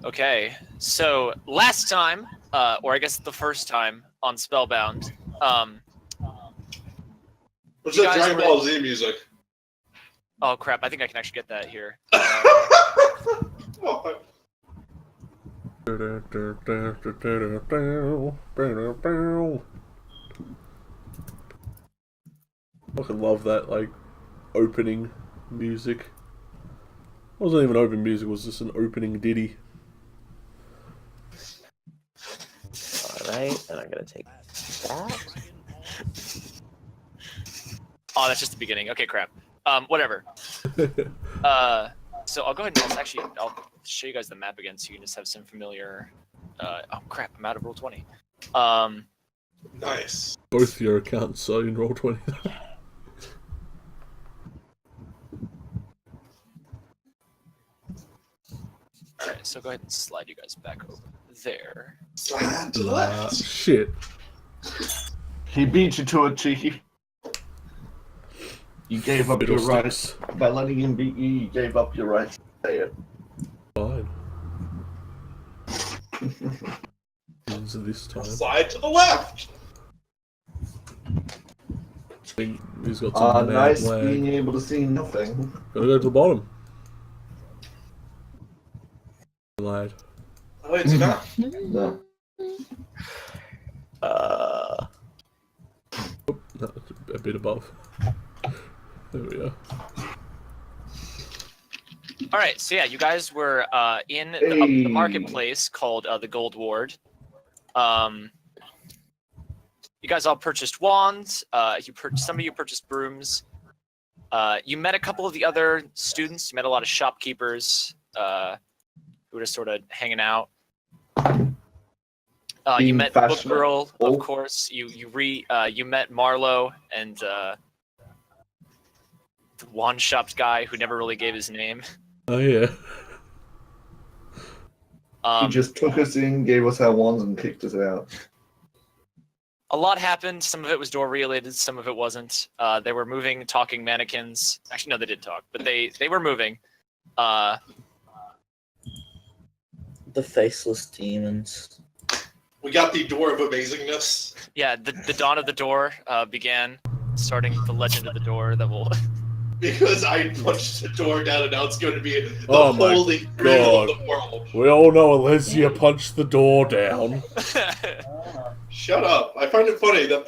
Okay, so last time, or I guess the first time on Spellbound, What's you that guys Dragon were- Ball Z music? oh crap, I think I can actually get that here. Oh, Fucking love that, like, opening music. It wasn't even open music, it was just an opening ditty. Alright, and I'm gonna take that. Oh, that's just the beginning. Okay, crap. Whatever. So I'll go ahead and I'll show you guys the map again, so you can just have some familiar. Oh crap! I'm out of Roll20. nice. Both your accounts are in Roll20. All right, so go ahead and slide you guys back over there. Slide to the left. Shit. He beat you to it, Cheeky. You gave up your rights. By letting him beat you, you gave up your rights to say it. Fine. Into this time. Slide to the left. I think he's got some mad Nice lag. being able to see nothing. Gotta go to the bottom. Lad. Oh, it's not. No. Oh, no, a bit above. There we go. All right, so yeah, you guys were in the marketplace called the Gold Ward. You guys all purchased wands. Some of you purchased brooms. You met a couple of the other students. You met a lot of shopkeepers who were just sort of hanging out. You met the book girl, of course. You met Marlowe and the wand shop guy who never really gave his name. Oh yeah. He just took us in, gave us our wands, and kicked us out. A lot happened. Some of it was door related. Some of it wasn't. They were moving, talking mannequins. Actually, no, they did talk, but they were moving. The faceless demons. We got the Door of Amazingness. Yeah, the dawn of the door began, starting the legend of the door that will. Because I punched the door down and now it's going to be the Oh my holy grail of God. the world. We all know Alesia punched the door down. Shut up. I find it funny that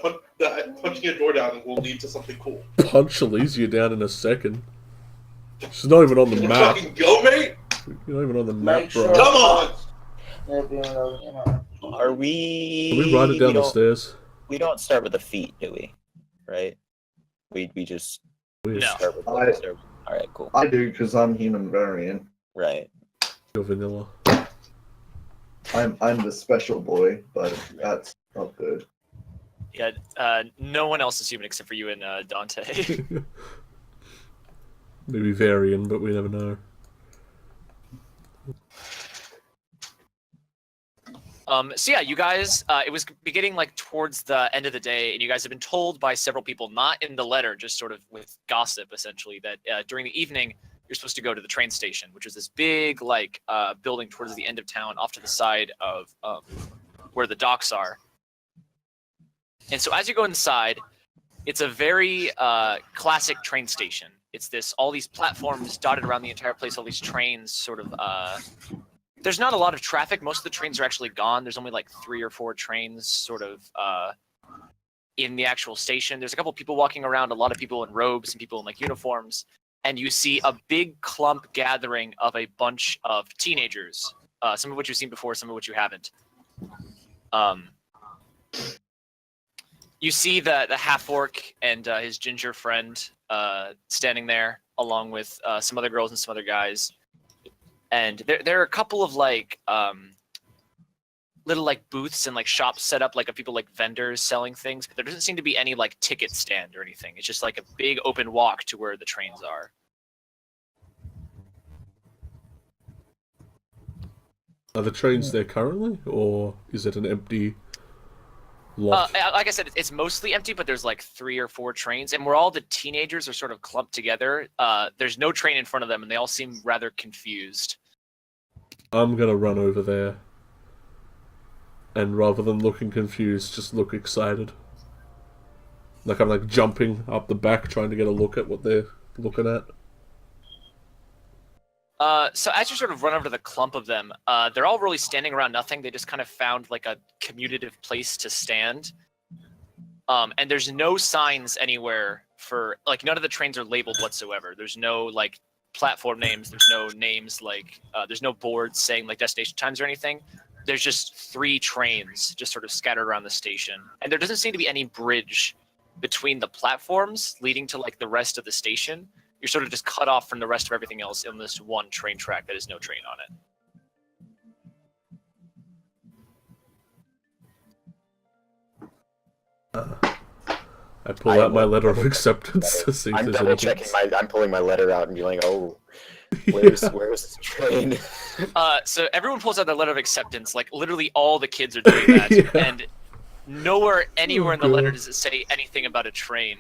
punching a door down will lead to something cool. Punch Alesia down in a second. She's not even on the Can you map. fucking go, mate? You're not even on the map, bro. Come on! Are we? Can we ride it down the stairs? We don't start with the feet, do we? Right? We just Weird. No. start with. I- Alright, cool. I do, because I'm human variant. Right. You're vanilla. I'm the special boy, but that's not good. Yeah, no one else is human except for you and Dante. Maybe Varian, but we never know. So yeah, you guys, it was beginning like towards the end of the day, and you guys have been told by several people, not in the letter, just sort of with gossip, essentially, that during the evening you're supposed to go to the train station, which is this big like building towards the end of town, off to the side of where the docks are. And so as you go inside, it's a very classic train station. It's all these platforms dotted around the entire place, all these trains sort of. There's not a lot of traffic. Most of the trains are actually gone. There's only like 3 or 4 trains sort of in the actual station. There's a couple people walking around, a lot of people in robes and people in like uniforms. And you see a big clump gathering of a bunch of teenagers, some of which you've seen before, some of which you haven't. You see the half-orc and his ginger friend standing there, along with some other girls and some other guys. And there are a couple of like little like booths and like shops set up like of people like vendors selling things, but there doesn't seem to be any like ticket stand or anything. It's just like a big open walk to where the trains are. Are the trains there currently, or is it an empty lot? Like I said, it's mostly empty, but there's like 3 or 4 trains, and where all the teenagers are sort of clumped together, there's no train in front of them, and they all seem rather confused. I'm gonna run over there, and rather than looking confused, just look excited. Like I'm like jumping up the back, trying to get a look at what they're looking at. So as you sort of run over to the clump of them, they're all really standing around nothing. They just kind of found like a commutative place to stand. And there's no signs anywhere for, like, none of the trains are labeled whatsoever. There's no like platform names. There's no names like, there's no boards saying like destination times or anything. There's just 3 trains just sort of scattered around the station. And there doesn't seem to be any bridge between the platforms leading to like the rest of the station. You're sort of just cut off from the rest of everything else in this one train track that has no train on it. I pull out my letter of acceptance to see if I'm there's double anything. checking I'm pulling my letter out and being like, oh, where's this train? So everyone pulls out their letter of acceptance. Like literally all the kids are doing that, Yeah. and anywhere in the letter does it say anything about a train.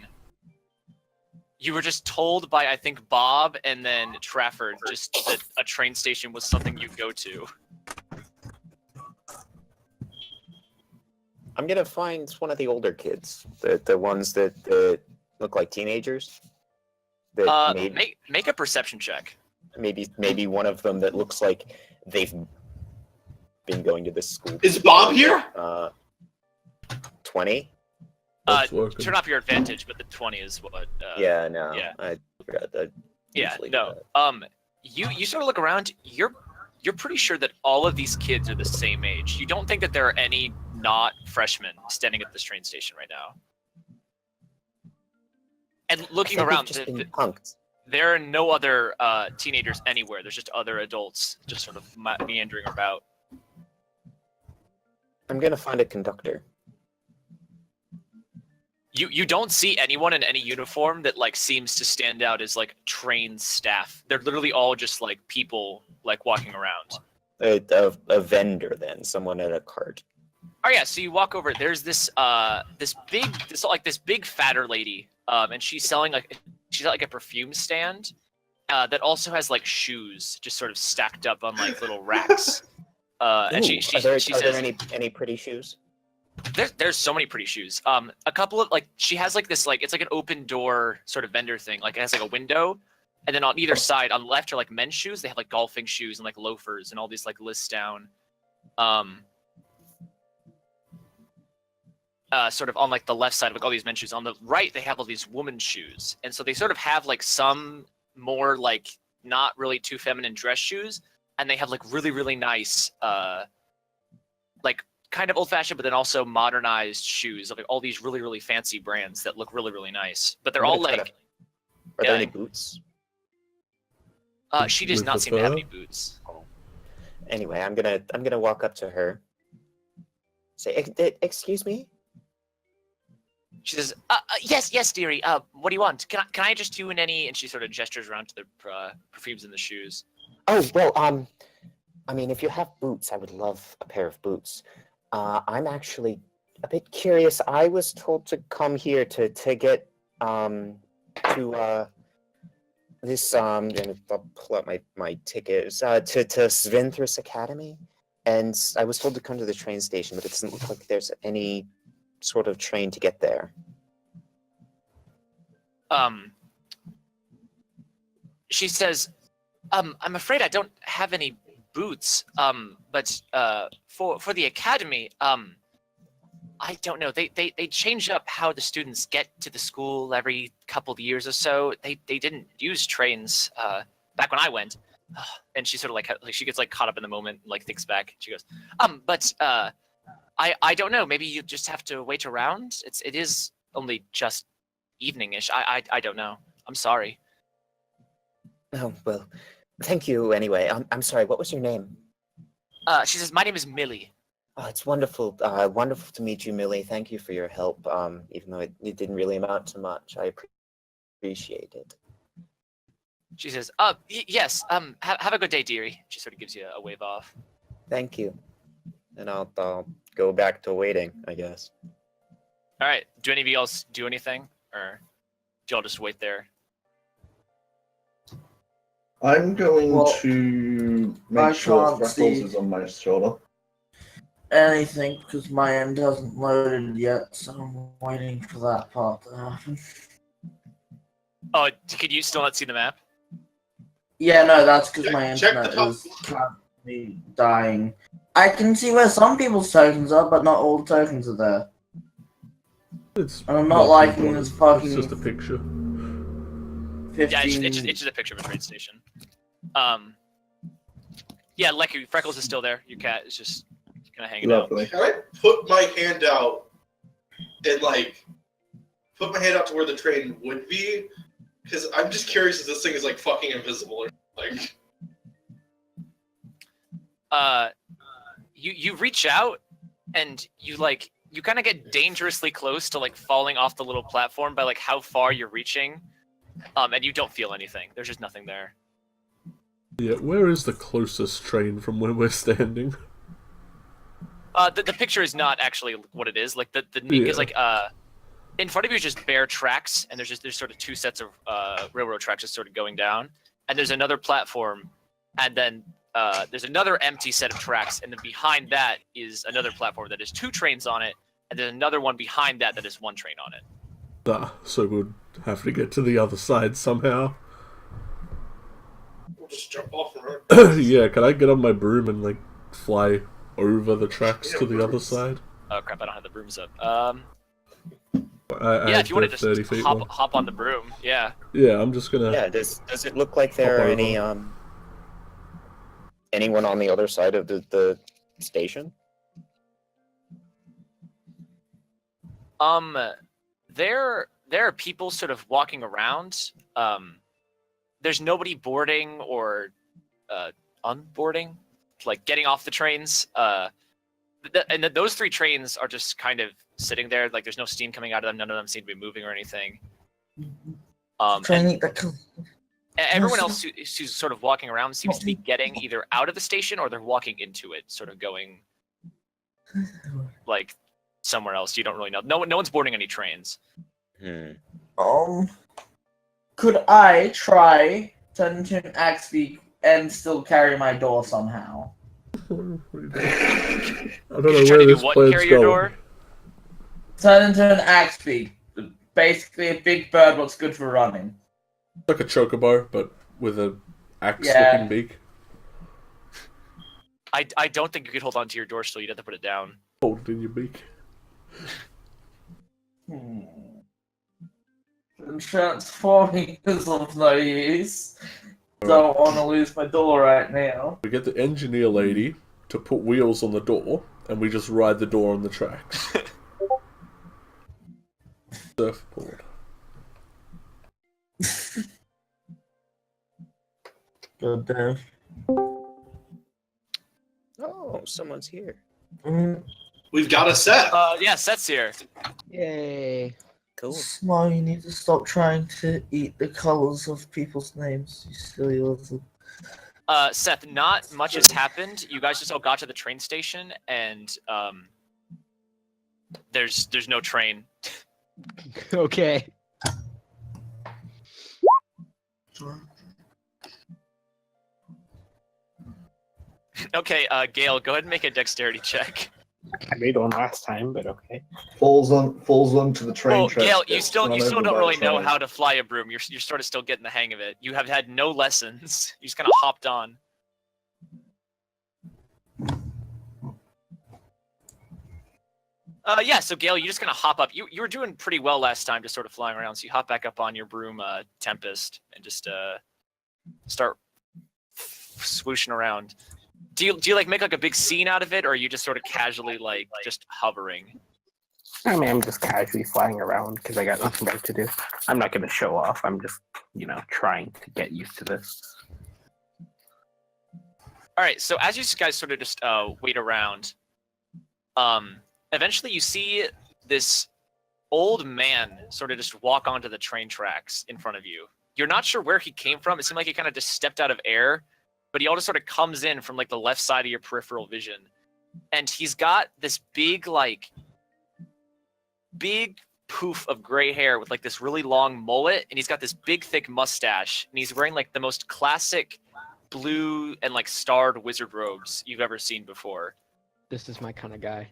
You were just told by, I think, Bob and then Trafford just that a train station was something you'd go to. I'm gonna find one of the older kids, the ones that look like teenagers. That Make a perception check. maybe one of them that looks like they've been going to this school. Is Bob here? 20. That's working. Turn off your advantage, but the 20 is what. Yeah, no. yeah. I forgot that. Yeah, usually no. do that. You sort of look around. You're pretty sure that all of these kids are the same age. You don't think that there are any not freshmen standing at this train station right now. And looking I think around, they've just been punked. there are no other teenagers anywhere. There's just other adults just sort of meandering about. I'm gonna find a conductor. You don't see anyone in any uniform that like seems to stand out as like train staff. They're literally all just like people like walking around. A vendor, then someone at a cart. Oh yeah, so you walk over. There's this big fatter lady, and she's at like a perfume stand that also has like shoes just sort of stacked up on like little racks. And she are there says, any pretty shoes? There's so many pretty shoes. A couple of like she has like this like it's like an open door sort of vendor thing. Like it has like a window, and then on either side, on the left are like men's shoes. They have like golfing shoes and like loafers and all these like lists down. Sort of on like the left side of like all these men's shoes. On the right, they have all these women's shoes, and so they sort of have like some more like not really too feminine dress shoes, and they have like really nice like kind of old-fashioned, but then also modernized shoes of like all these really fancy brands that look really nice. But they're all like. Are there any boots? She does With not the seem to have fur? any boots. Anyway, I'm gonna walk up to her. Say, excuse me. She says, yes, dearie. What do you want? Can I interest you in any?" And she sort of gestures around to the perfumes and the shoes. Oh well, I mean, if you have boots, I would love a pair of boots. I'm actually a bit curious. I was told to come here to get to this I'll pull out my tickets to Sventhris Academy, and I was told to come to the train station, but it doesn't look like there's any sort of train to get there. She says, I'm afraid I don't have any boots. But for the academy, I don't know. They change up how the students get to the school every couple of years or so. They didn't use trains back when I went. And she sort of like she gets like caught up in the moment, like thinks back. She goes, but I don't know. Maybe you just have to wait around. It is only just evening-ish. I don't know. I'm sorry. Oh well, thank you anyway. I'm sorry. What was your name? She says, my name is Millie. Oh, it's wonderful. Wonderful to meet you, Millie. Thank you for your help. Even though it didn't really amount to much, I appreciate it. She says, yes. Have a good day, dearie. She sort of gives you a wave off. Thank you. And I'll go back to waiting, I guess. All right. Do any of you else do anything, or do y'all just wait there? I'm going to make sure can't Freckles see is on my shoulder. anything because my end hasn't loaded yet, so I'm waiting for that part to happen. Oh, can you still not see the map? Yeah, no, that's because my Check the internet top. is currently dying. I can see where some people's tokens are, but not all the tokens are there. It's And I'm not liking important. this fucking It's just a picture. 15... Yeah, it's just a picture of a train station. Yeah, Lecky, Freckles is still there. Your cat is just kind of hanging Lovely. Can I put my hand out and like put my hand out to where the train would be? Because I'm just curious if this thing is like fucking invisible or like. You reach out and you kind of get dangerously close to like falling off the little platform by like how far you're reaching, and you don't feel anything. There's just nothing there. Yeah, where is the closest train from where we're standing? The picture is not actually what it is. Like the is like in front of you is just bare tracks, and there's sort of two sets of railroad tracks just sort of going down, and there's another platform, and then there's another empty set of tracks, and then behind that is another platform that has two trains on it, and there's another one behind that that has one train on it. So we'd have to get to the other side somehow. We'll just jump off from her. Yeah, can I get on my broom and like fly over the tracks to the other side? Oh crap! I don't have the brooms up. I Yeah, if you want to the 30 just feet one. hop on the broom, yeah. Yeah, I'm just gonna. Yeah, does it look like there are over. any anyone on the other side of the station? There are people sort of walking around. There's nobody boarding or unboarding, like getting off the trains. And those three trains are just kind of sitting there. Like there's no steam coming out of them. None of them seem to be moving or anything. Everyone else who's sort of walking around seems to be getting either out of the station or they're walking into it, sort of going like somewhere else. You don't really know. No one's boarding any trains. Could I try turn into an axe beak and still carry my door somehow? I don't know You're trying where to do this what? plan's Carry your going. door? Turn into an axe beak. Basically, a big bird looks good for running. Like a chocobo, but with a axe-looking beak. I don't think you could hold on to your door still. You'd have to put it down. Hold it in your beak. Transforming is of no use. Don't want to lose my door right now. We get the engineer lady to put wheels on the door, and we just ride the door on the tracks. Surfboard. God damn. Oh, someone's here. We've got a set. Yeah, Seth's here. Yay. Cool. Smile, you need to stop trying to eat the colors of people's names, you silly little... Seth, not much has happened. You guys just all got to the train station, and there's no train. Okay. Okay, Gale, go ahead and make a dexterity check. I made one last time, but okay. Falls onto the train Well, tracks. Gale, you gets still run don't over by really a know train. how to fly a broom. You're sort of still getting the hang of it. You have had no lessons. You just kind of hopped on. Yeah, so Gale, you just kind of hop up. You were doing pretty well last time, just sort of flying around. So you hop back up on your broom, Tempest, and just start swooshing around. Do you like make like a big scene out of it, or are you just sort of casually like just hovering? I mean, I'm just casually flying around because I got nothing better to do. I'm not going to show off. I'm just, trying to get used to this. All right, so as you guys sort of just wait around, eventually you see this old man sort of just walk onto the train tracks in front of you. You're not sure where he came from. It seemed like he kind of just stepped out of air, but he all just sort of comes in from like the left side of your peripheral vision. And he's got this big poof of gray hair with like this really long mullet, and he's got this big thick mustache, and he's wearing like the most classic blue and like starred wizard robes you've ever seen before. This is my kind of guy.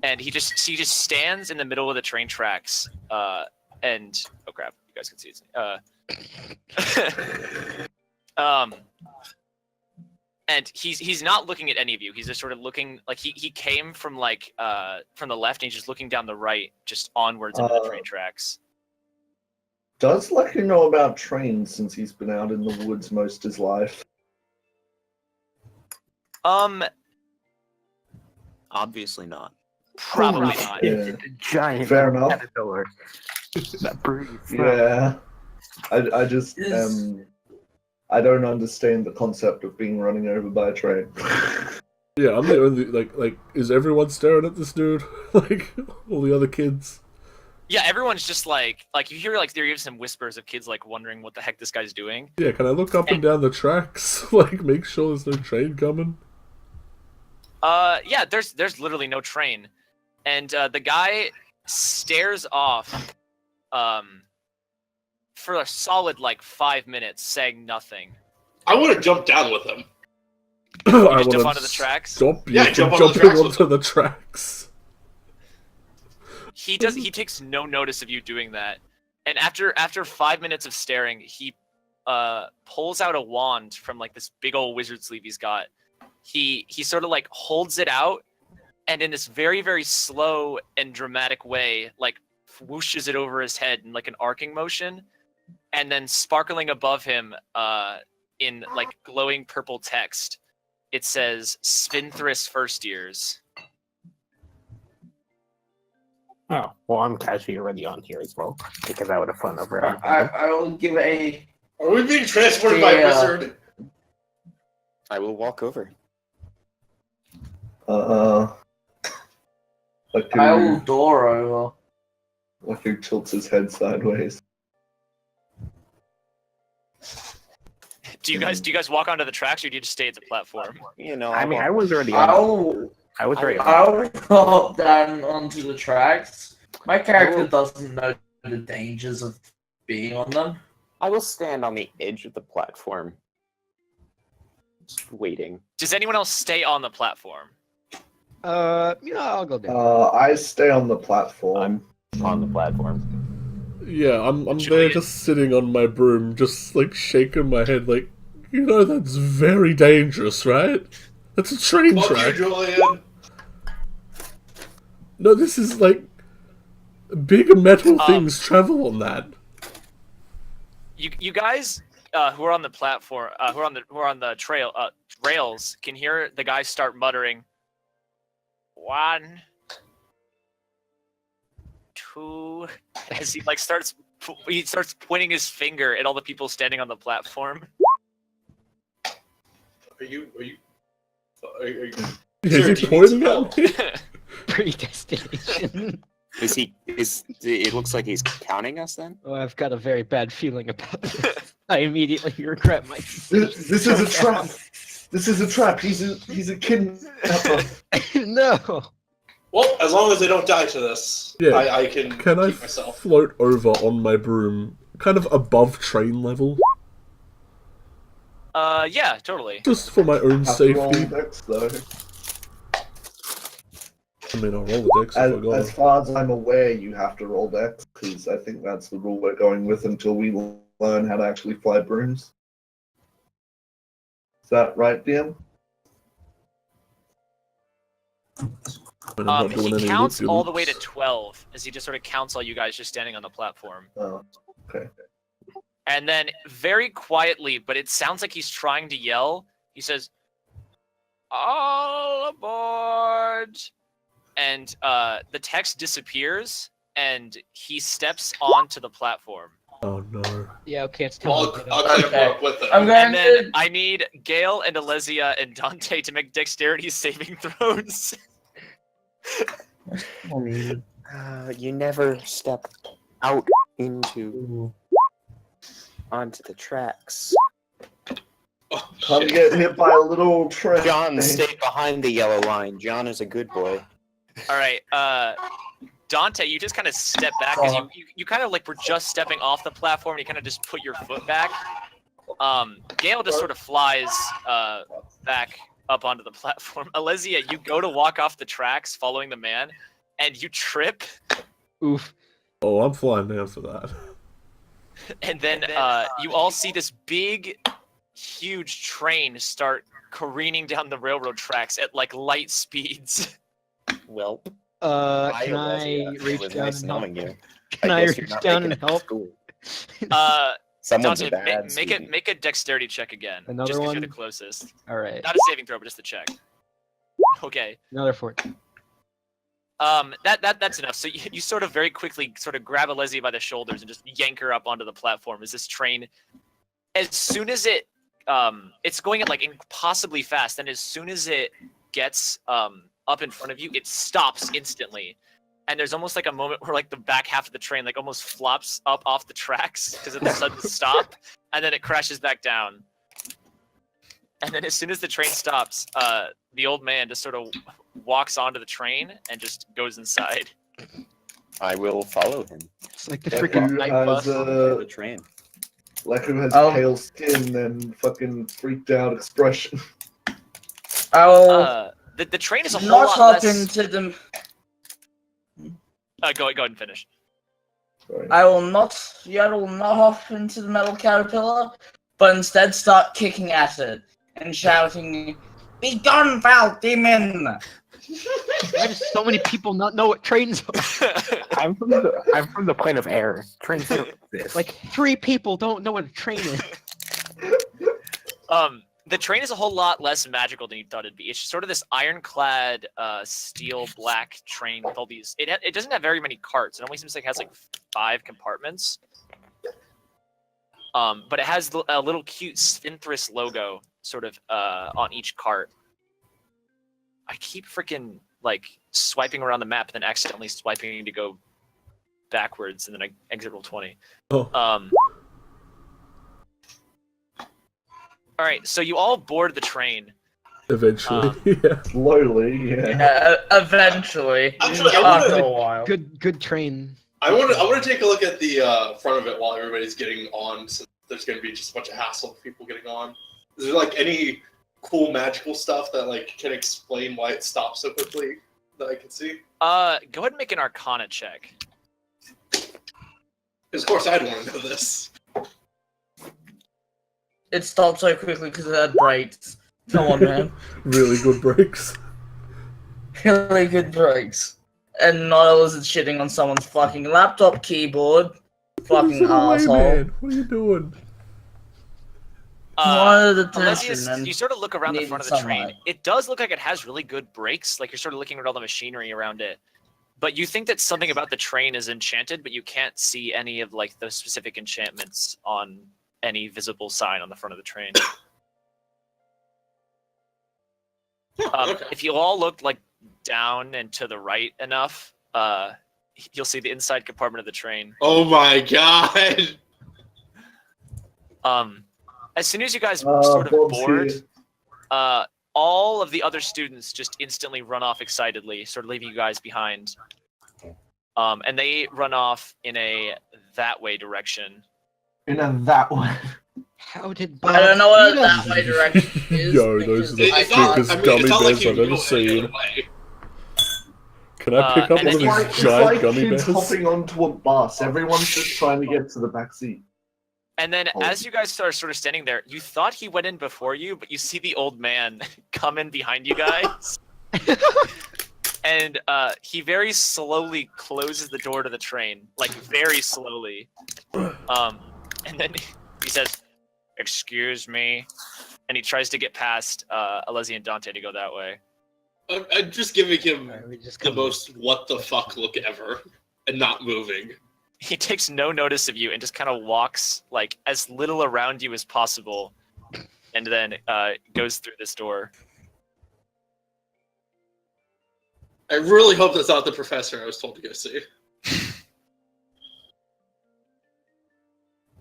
And he just stands in the middle of the train tracks, and oh crap, you guys can see it. And he's not looking at any of you. He's just sort of looking like he came from like from the left, and he's just looking down the right, just onwards into the train tracks. Does Lecker know about trains since he's been out in the woods most of his life? Obviously not. Probably not. Yeah. Giant Fair enough. caterpillar that breathes. Yeah. I just Is- I don't understand the concept of being running over by a train. Yeah, I'm the only like. Is everyone staring at this dude? Like all the other kids? Yeah, everyone's just like you hear like there are some whispers of kids like wondering what the heck this guy's doing. Yeah, can I look up and down the tracks? Like, make sure there's no train coming? Yeah, there's literally no train. And the guy stares off for a solid like 5 minutes, saying nothing. I want to jump down with him. I just wanna jump onto the tracks? Stop you Yeah, from jump onto the jumping tracks with onto the tracks. He takes no notice of you doing that. And after 5 minutes of staring, he pulls out a wand from like this big old wizard sleeve he's got. He sort of like holds it out, and in this very, very slow and dramatic way, like whooshes it over his head in like an arcing motion, and then sparkling above him, in like glowing purple text, it says "Spinthris First Years." Oh, well, I'm casually already on here as well because I would have fun over it. I will give a. Are we being transported by a Yeah. wizard? I will walk over. Like I will who, door over. like who tilts his head sideways. Do you guys walk onto the tracks, or do you just stay at the platform? You know, I mean, I was already I on. will. I was already on. I will hop down onto the tracks. My character doesn't know the dangers of being on them. I will stand on the edge of the platform, just waiting. Does anyone else stay on the platform? I'll go down. I stay on the platform. On the platform. Yeah, I'm Should there we- just sitting on my broom, just like shaking my head like, you know, that's very dangerous, right? That's a train Fuck you, track. Julian. No, this is like big metal Um, things travel on that. You guys who are on the platform, who are on the trail rails, can hear the guys start muttering. 1, 2, as he like starts pointing his finger at all the people standing on the platform. Are you? Yeah, Sir, you do you pointing need at me? Predestination. It looks like he's counting us then? Oh, I've got a very bad feeling about this. I immediately regret my This is a trap. This is a trap. He's a kidnapper. No. Well, as long as they don't die to this, Yeah. I can Can I keep myself. float over on my broom, kind of above train level, Yeah, totally. just for my own Have to roll safety? dex, though. I mean, I'll roll the dex if I got As it. far as I'm aware, you have to roll dex because I think that's the rule we're going with until we learn how to actually fly brooms. Is that right, DM? When I'm not He doing any counts loop-de-loops. all the way to 12 as he just sort of counts all you guys just standing on the platform. Oh, okay. And then very quietly, but it sounds like he's trying to yell, he says, "All aboard!" And the text disappears, and he steps onto the platform. Oh no. Yeah, okay, it's I'll time. clamber up with them. I'm going And then to. I need Gale and Alesia and Dante to make dexterity saving throws. You never step out onto the tracks. Oh, Can't shit. get hit by a little train. John, stay behind the yellow line. John is a good boy. All right, Dante, you just kind of step back because you kind of like were just stepping off the platform. And you kind of just put your foot back, Gale just sort of flies back up onto the platform. Alesia, you go to walk off the tracks following the man, and you trip. Oof. Oh, I'm flying down for that. And then you all see this big, huge train start careening down the railroad tracks at like light speeds. Well, Can I Alesia, reach it was down nice and help? knowing you. Can I guess you're reach not down making and it to help? school. Someone's Someone's bad. make a dexterity check again. Another just 'cause you're one? the closest. All right. Not a saving throw, but just a check. Okay. Another 14. That's enough. So you sort of very quickly sort of grab Alesia by the shoulders and just yank her up onto the platform as this train, as soon as it's going at like impossibly fast, and as soon as it gets up in front of you, it stops instantly. And there's almost like a moment where like the back half of the train like almost flops up off the tracks because of the sudden stop, and then it crashes back down. And then as soon as the train stops, the old man just sort of walks onto the train and just goes inside. I will follow him. It's like the Like freaking who night has bus. The train. like who has Oh. pale skin and fucking freaked out expression. I'll The train is a whole not lot hop less. into the. Go ahead and finish. Sorry. I will not hop into the metal caterpillar, but instead start kicking at it and shouting, "Be gone, foul demon!" Why do so many people not know what trains are? I'm from the plane of air. Trains don't exist. Like 3 people don't know what a train is. The train is a whole lot less magical than you thought it'd be. It's just sort of this ironclad, steel black train with all these. It doesn't have very many carts. It only seems like it has like 5 compartments. But it has a little cute Sphinthris logo sort of on each cart. I keep freaking like swiping around the map and then accidentally swiping to go backwards, and then I exit roll 20. Oh. All right, so you all board the train. Eventually, yeah. Slowly, yeah. Yeah, eventually, Actually, after a while. Good train. I want to take a look at the front of it while everybody's getting on, since there's going to be just a bunch of hassle of people getting on. Is there like any cool magical stuff that like can explain why it stops so quickly that I can see? Go ahead and make an Arcana check. Because of course I'd want to know this. It stopped so quickly because it had brakes. Come on, man. Really good breaks. Really good brakes. And not all is it shitting on someone's fucking laptop keyboard. Fucking Sit away, asshole. man. What are you doing? Wanted Unless attention you sort of look around the needed front of the train. sunlight. It does look like it has really good brakes. Like you're sort of looking at all the machinery around it. But you think that something about the train is enchanted, but you can't see any of like the specific enchantments on any visible sign on the front of the train. Okay. If you all look like down and to the right enough, you'll see the inside compartment of the train. Oh my god! As soon as you guys Bob's sort of board, here. all of the other students just instantly run off excitedly, sort of leaving you guys behind. And they run off in a that way direction. In a that way. How did I don't know what beat that us? way direction is. Yo, those are the because It's not, biggest I mean, gummy it's not like bears you I've can ever go any seen. other way. Can I pick up and one of then these It's giant like gummy kids bears? hopping onto a bus. Everyone's just trying to get to the back seat. And then Oh. as you guys are sort of standing there, you thought he went in before you, but you see the old man come in behind you guys. And he very slowly closes the door to the train, like very slowly. And then he says, "Excuse me," and he tries to get past Alesia and Dante to go that way. I'm just giving him Alright, we just the come- most what the fuck look ever, and not moving. He takes no notice of you and just kind of walks like as little around you as possible, and then goes through this door. I really hope that's not the professor I was told to go see.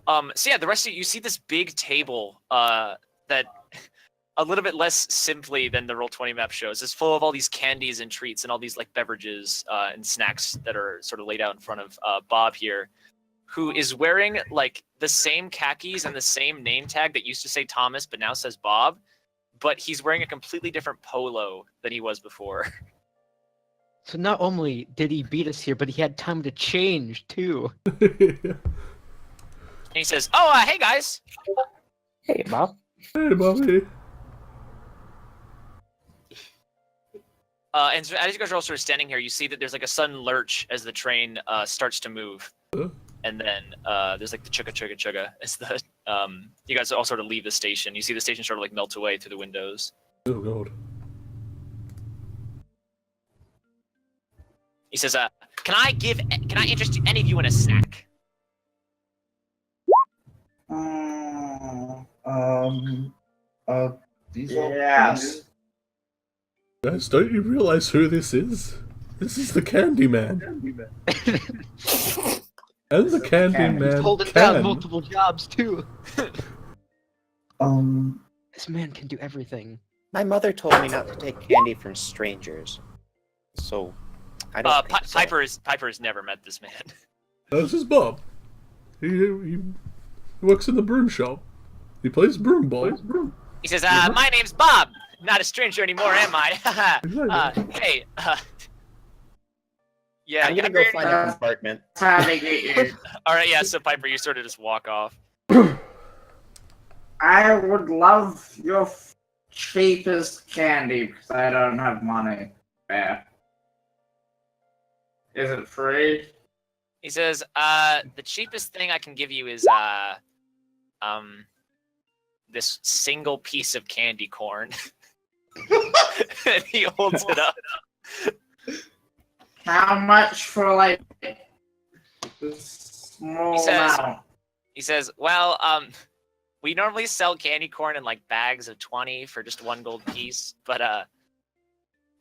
So yeah, the rest of you see this big table that a little bit less simply than the Roll20 map shows. It's full of all these candies and treats and all these like beverages and snacks that are sort of laid out in front of Bob here, who is wearing like the same khakis and the same name tag that used to say Thomas but now says Bob, but he's wearing a completely different polo than he was before. So not only did he beat us here, but he had time to change too. And he says, "Oh, hey guys." Hey, Bob. Hey, Bobby. And so as you guys are all sort of standing here, you see that there's like a sudden lurch as the train starts to move, and then there's like the chugga chugga chugga as the you guys all sort of leave the station. You see the station sort of like melt away through the windows. Oh god. He says, can I interest any of you in a snack?" These are Yes. Guys, don't you realize who this is? This is the Candyman. And the Candyman He's holding down can. multiple jobs too. Um, This man can do everything. My mother told me not to take candy from strangers. So, I don't think so. Piper has never met this man. This is Bob. He works in the broom shop. He plays broom ball. He says, "My name's Bob. Not a stranger anymore, am I?" Hey, yeah, I'm gonna go find a compartment. all right, yeah. So Piper, you sort of just walk off. I would love your cheapest candy because I don't have money. Yeah. Is it free? He says, "The cheapest thing I can give you is this single piece of candy corn." And he holds it up. How much for like this small amount? He says, "Well, we normally sell candy corn in like bags of 20 for just 1 gold piece, but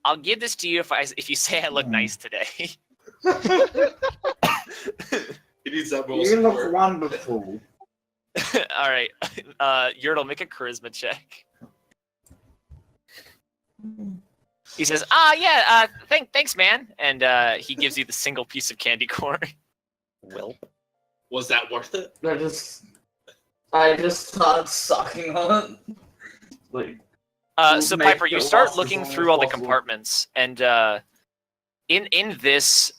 I'll give this to you if you say I look nice today." He needs that moral You look support. wonderful. All right, Yertle, make a charisma check. He says, yeah, thanks, man," and he gives you the single piece of candy corn. Welp. Was that worth it? I just started sucking on it. Like, So make Piper, you the start loss looking as long through as all the possible. compartments, and in this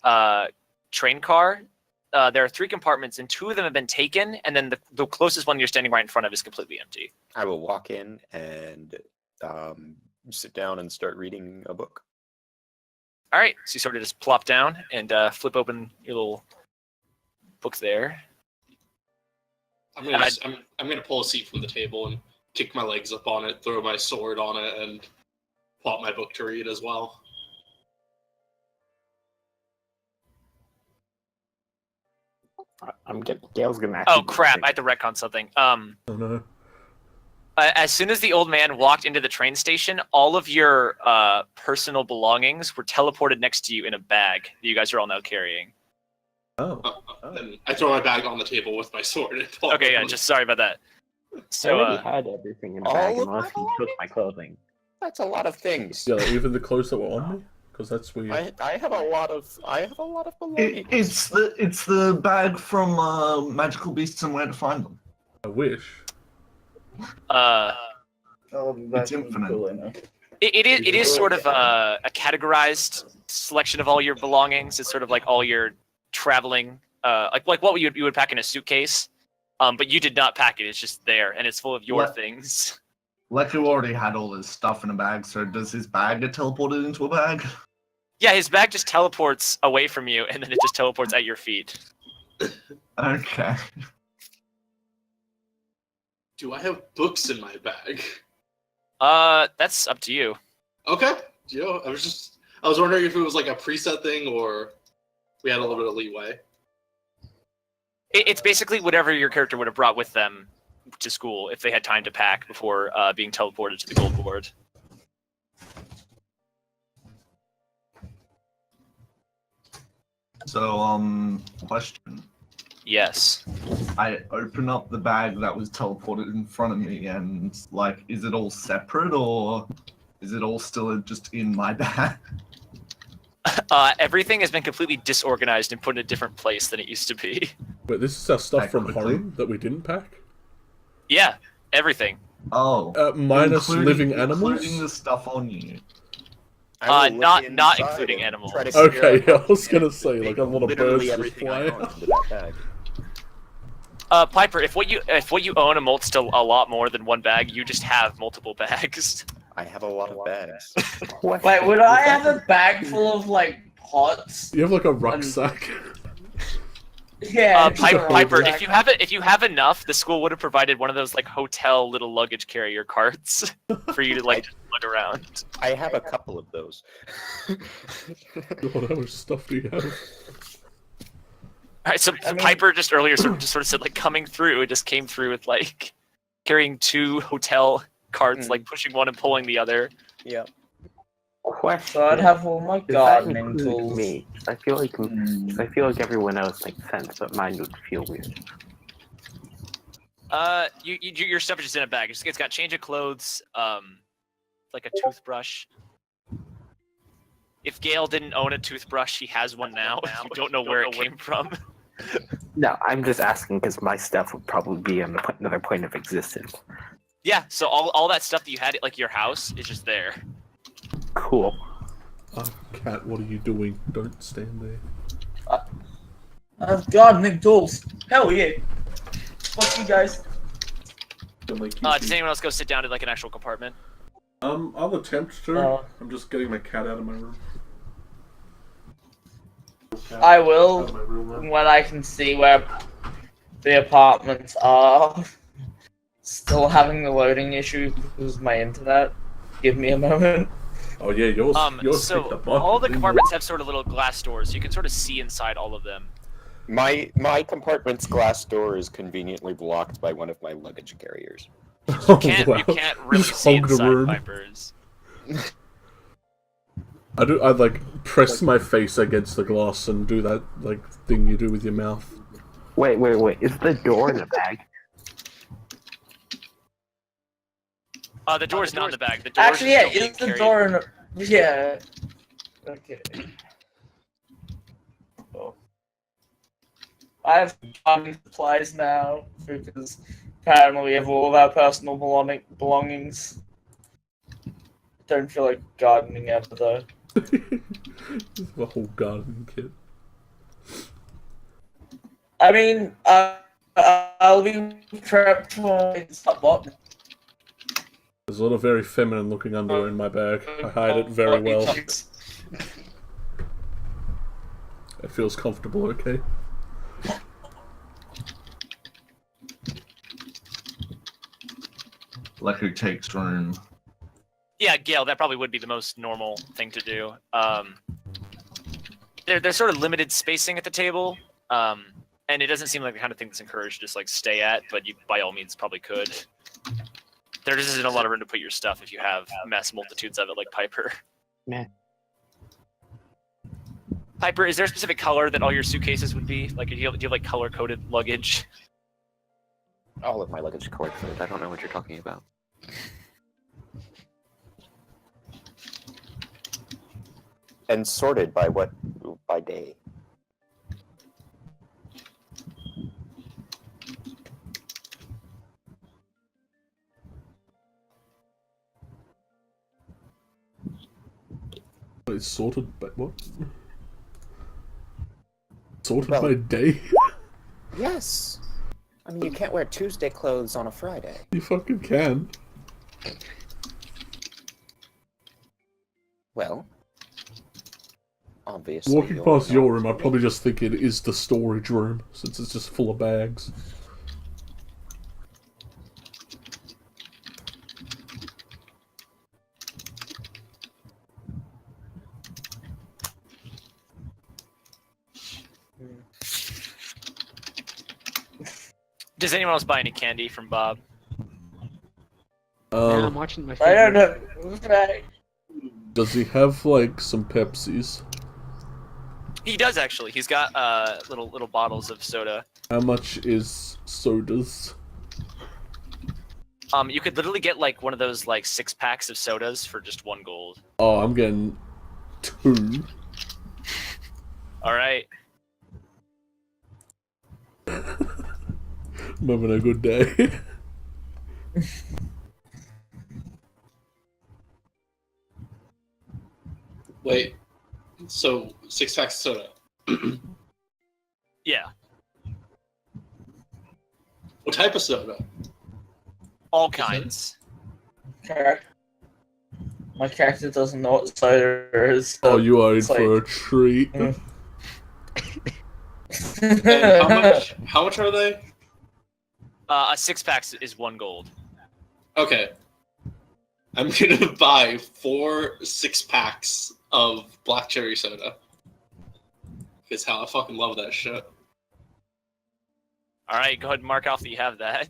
train car, there are 3 compartments, and 2 of them have been taken, and then the closest one you're standing right in front of is completely empty. I will walk in and sit down and start reading a book. All right, so you sort of just plop down and flip open your little book there. I'm gonna pull a seat from the table and kick my legs up on it, throw my sword on it, and pull out my book to read as well. Gail's gonna actually. Oh crap! I have to retcon something. Oh no. As soon as the old man walked into the train station, all of your personal belongings were teleported next to you in a bag that you guys are all now carrying. Oh. And I throw my bag on the table with my sword. And pull Okay, it yeah, on. just sorry about that. I So, already had everything in a all bag of unless my he took my clothing. That's a lot of things. Yeah, even the clothes that were on me? Because that's weird. I have a lot of belongings. it's the bag from Magical Beasts and Where to Find Them. I wish. Oh, It's that's infinite. it is sort of a categorized selection of all your belongings. It's sort of like all your traveling, like what you would pack in a suitcase. But you did not pack it. It's just there, and it's full of your What? things. Leku already had all his stuff in a bag, so does his bag get teleported into a bag? Yeah, his bag just teleports away from you, and then it just teleports at your feet. Okay. Do I have books in my bag? That's up to you. Okay. I was wondering if it was like a preset thing or we had a little bit of leeway. It's basically whatever your character would have brought with them to school if they had time to pack before being teleported to the gold board. So, question. Yes. I open up the bag that was teleported in front of me, and like, is it all separate or is it all still just in my bag? Everything has been completely disorganized and put in a different place than it used to be. But this is our stuff Pack from quickly. home that we didn't pack? Yeah, everything. Oh. Minus including- living animals? Including the stuff on you. I will look not inside including and animals. try to figure Okay, out how I was to gonna fit say, like, a lot of literally birds just everything fly I own out. into that bag. Piper, if what you own amounts to a lot more than one bag, you just have multiple bags. I have a lot of bags. Wait, would I have a bag full of like pots? You have like a rucksack. Yeah. Piper, exactly. if you have enough, the school would have provided one of those like hotel little luggage carrier carts for you to like just lug around. I have a couple of those. God, how much stuff do you have? All right, so Piper just earlier sort of said like coming through. It just came through with like carrying 2 hotel carts, like pushing one and pulling the other. Yeah. Question. So I'd have all my Does that gardening include tools. me? I feel like everyone else makes sense, but mine would feel weird. Your stuff is just in a bag. It's got change of clothes, like a toothbrush. If Gale didn't own a toothbrush, he has one now. You don't know where it came from. No, I'm just asking because my stuff would probably be on another point of existence. Yeah, so all that stuff that you had at like your house is just there. Cool. Cat, what are you doing? Don't stand there. I have gardening tools. Hell yeah. Fuck you guys. Does anyone else go sit down in like an actual compartment? I'll attempt to. I'm just getting my cat out of my room. I will Out of my real room. when I can see where the apartments are. Still having the loading issue because of my internet. Give me a moment. Oh yeah, yours picked So up on all it, the didn't compartments have sort of little glass doors, so you can sort of see inside all of them. My compartment's glass door is conveniently blocked by one of my luggage carriers. you? Oh, You wow. can't really Just see hog the inside room. Pipers. I like press my face against the glass and do that like thing you do with your mouth. Wait. Is the door in the bag? The door's not in the bag. The door's Actually, yeah, still being it's the carried. door in. Yeah. Okay. Oh. I have gardening supplies now because apparently we have all of our personal belongings. Don't feel like gardening ever though. The whole gardening kit. I mean, I'll be prepped when it's not botany. There's a lot of very feminine looking underwear in my bag. I hide it very well. It feels comfortable, okay? Like who takes room. Yeah, Gale, that probably would be the most normal thing to do. There's sort of limited spacing at the table, and it doesn't seem like the kind of thing that's encouraged to just like stay at, but you by all means probably could. There just isn't a lot of room to put your stuff if you have mass multitudes of it like Piper. Meh. Piper, is there a specific color that all your suitcases would be? Like, do you have like color-coded luggage? All of my luggage is color-coded. I don't know what you're talking about. And sorted by what? By day. It's sorted by what? Sorted Well- by day? Yes. I mean, you can't wear Tuesday clothes on a Friday. You fucking can. Well, obviously. Walking you're past not your room, I me. probably just think it is the storage room, since it's just full of bags. Does anyone else buy any candy from Bob? Yeah, I'm watching my. I don't figure. know. Right. Does he have, like, some Pepsis? He does actually. He's got little bottles of soda. How much is sodas? You could literally get like one of those like 6-packs of sodas for just 1 gold. Oh, I'm getting 2. All right. I'm having a good day. Wait, so 6 packs of soda. Yeah, What type of soda? all kinds. Okay. My character doesn't know what soda is. Oh, you are in it's for a like- treat. Mm. And how much are they? A 6-pack is 1 gold. Okay. I'm gonna buy 4 6-packs of black cherry soda. Because how I fucking love that shit. All right, go ahead and mark off that you have that.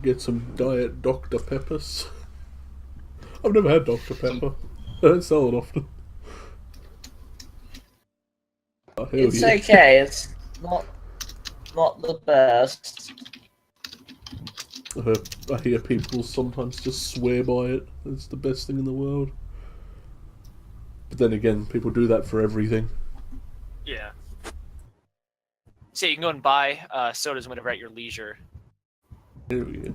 Get some Diet Dr. Peppers. I've never had Dr. Pepper. They don't sell it often. Oh, hell It's yeah. okay. It's not the best. I hear people sometimes just swear by it. It's the best thing in the world. But then again, people do that for everything. Yeah. So you can go and buy sodas whenever at your leisure. Hell yeah.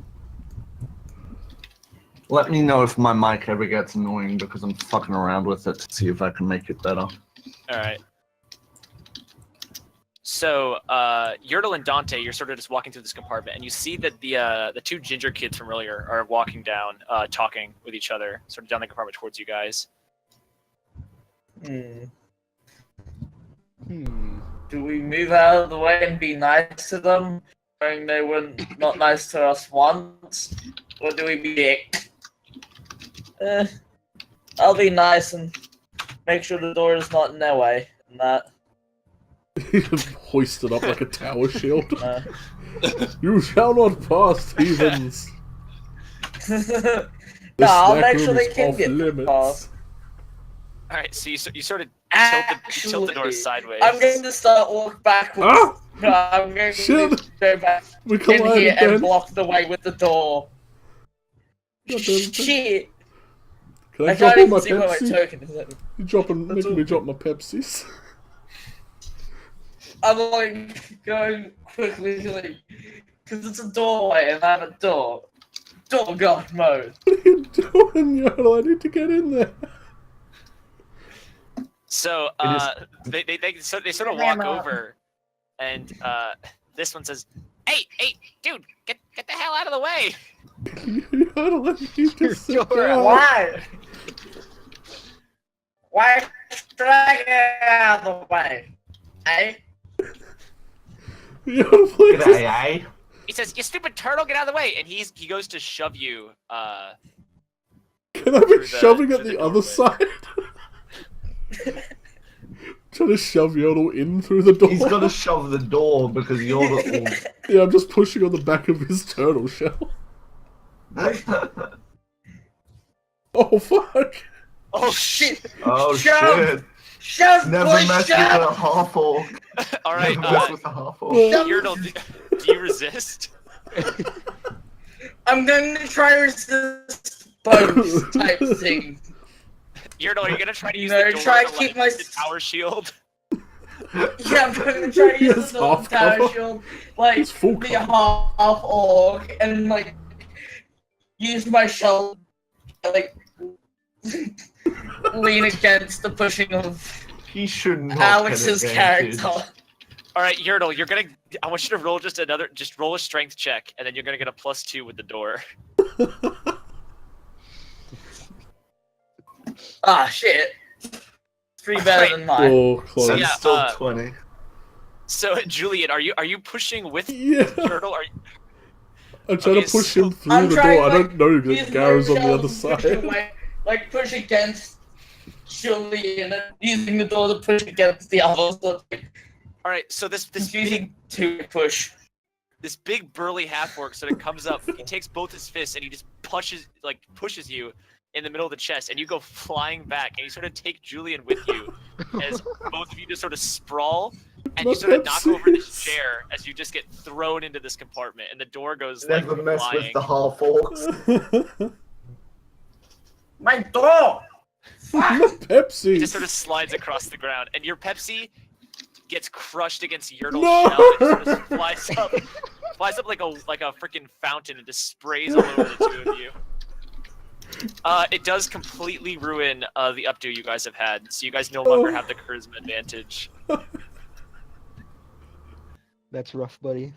Let me know if my mic ever gets annoying because I'm fucking around with it to see if I can make it better. All right. So, Yertle and Dante, you're sort of just walking through this compartment, and you see that the 2 ginger kids from earlier are walking down, talking with each other, sort of down the compartment towards you guys. Hmm. Hmm. Do we move out of the way and be nice to them, knowing they were not nice to us once? Or do we be dick? I'll be nice and make sure the door is not in their way. And that. Hoisted up like a tower shield. Uh. You shall not pass, heathens. No, This I'll snack make sure room they is can off get limits. past. All right, so you sort of Actually, tilt the door sideways. I'm going to start walk backwards. Ah! No, I'm going Shit! to go back We in collided here and then. block the way with the door. God damn it. Shit! Can I I drop can't all my even see where my Pepsi? token is. You dropping, That's making all me good. drop my Pepsis. I'm like going quickly, like, because it's a doorway and I have a door. Door guard mode. What are you doing, Yodel? I need to get in there. So they sort of walk over, and this one says, "Hey, dude, get the hell out of the way!" Yodel, I need to sit down. Why? Why should I get out of the way? Eh? Yodel, please. G'day, eh? He says, "You stupid turtle, get out of the way!" And he goes to shove you. Can I be through the- shoving at through the the other doorway. side? Trying to shove Yodel in through the door. He's got to shove the door because you're the. Yeah, I'm just pushing on the back of his turtle shell. Oh, fuck. Oh shit! Oh Shove! shit! Shove, Never boy, mess with shove! a half orc. All right, Never mess with a half orc. Yertle, do you resist? I'm going to try to resist both type thing. Yertle, are you gonna try to use No, the door try to to keep like, my- the tower shield? Yeah, I'm going to try to use Yes, the door half tower cover. shield, like, It's full be cover. half orc, and, like, use my shell, like, lean against the pushing of He should not Alex's get character. advantage. All right, Yertle, you're gonna. I want you to roll just roll a strength check, and then you're gonna get a +2 with the door. Ah, shit. 3 better Right. than mine. Oh, close. So, That's yeah, still 20. So, Julian, are you pushing with Yeah. Yertle? Are you, I'm trying Okay, to push so- him through I'm the trying, door. I like, don't know use that Garrow's my on the other shell to push side. away, like, push against Julian, and using the door to push against the other. So all right, so this just big, using 2 push. this big burly half-orc sort of comes up. He takes both his fists and he just pushes you in the middle of the chest, and you go flying back, and you sort of take Julian with you as both of you just sort of sprawl, and you sort of knock over this Pepsis. chair as you just get thrown into this compartment, and the door goes like Never mess flying. with the half orcs. My door! My It Pepsi. just sort of slides across the ground, and your Pepsi gets crushed against Yertle's No! shell and just flies up like a freaking fountain and just sprays all over the two of you. It does completely ruin the updo you guys have had, so you guys no longer have the charisma advantage. That's rough, buddy.